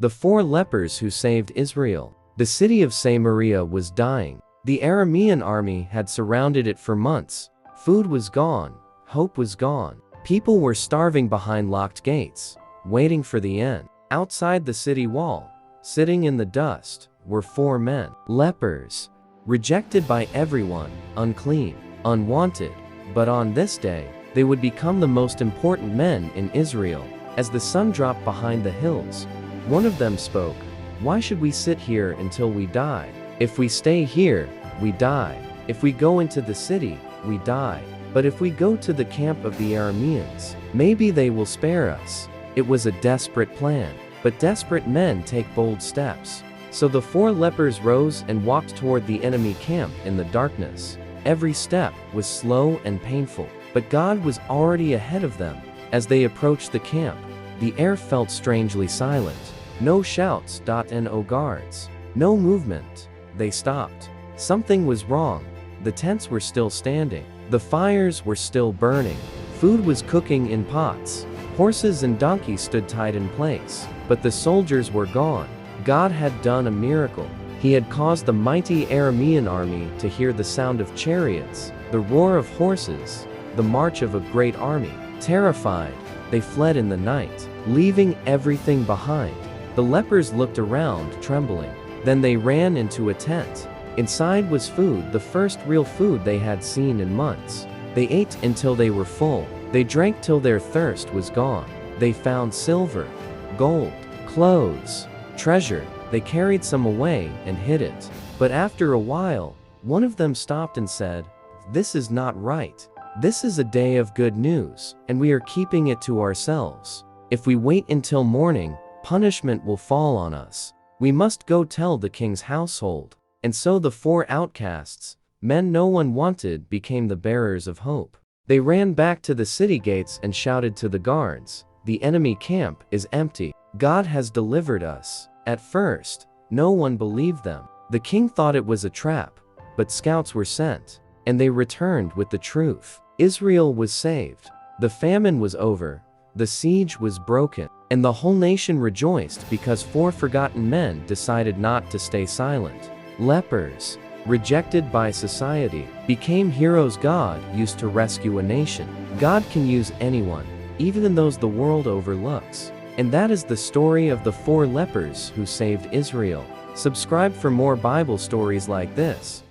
The 4 lepers who saved Israel. The city of Samaria was dying. The Aramean army had surrounded it for months. Food was gone. Hope was gone. People were starving behind locked gates, waiting for the end. Outside the city wall, sitting in the dust, were 4 men. Lepers. Rejected by everyone, unclean, unwanted. But on this day, they would become the most important men in Israel. As the sun dropped behind the hills, one of them spoke, "Why should we sit here until we die? If we stay here, we die. If we go into the city, we die. But if we go to the camp of the Arameans, maybe they will spare us." It was a desperate plan, but desperate men take bold steps. So the 4 lepers rose and walked toward the enemy camp in the darkness. Every step was slow and painful, but God was already ahead of them. As they approached the camp, the air felt strangely silent. No shouts, no guards, no movement. They stopped. Something was wrong. The tents were still standing. The fires were still burning. Food was cooking in pots. Horses and donkeys stood tied in place. But the soldiers were gone. God had done a miracle. He had caused the mighty Aramean army to hear the sound of chariots, the roar of horses, the march of a great army. Terrified, they fled in the night, leaving everything behind. The lepers looked around, trembling. Then they ran into a tent. Inside was food, the first real food they had seen in months. They ate until they were full. They drank till their thirst was gone. They found silver, gold, clothes, treasure. They carried some away and hid it. But after a while, one of them stopped and said, "This is not right. This is a day of good news, and we are keeping it to ourselves. If we wait until morning, punishment will fall on us. We must go tell the king's household." And so the 4 outcasts, men no one wanted, became the bearers of hope. They ran back to the city gates and shouted to the guards, "The enemy camp is empty. God has delivered us." At first, no one believed them. The king thought it was a trap, but scouts were sent, and they returned with the truth. Israel was saved. The famine was over. The siege was broken, and the whole nation rejoiced because 4 forgotten men decided not to stay silent. Lepers, rejected by society, became heroes God used to rescue a nation. God can use anyone, even those the world overlooks. And that is the story of the 4 lepers who saved Israel. Subscribe for more Bible stories like this.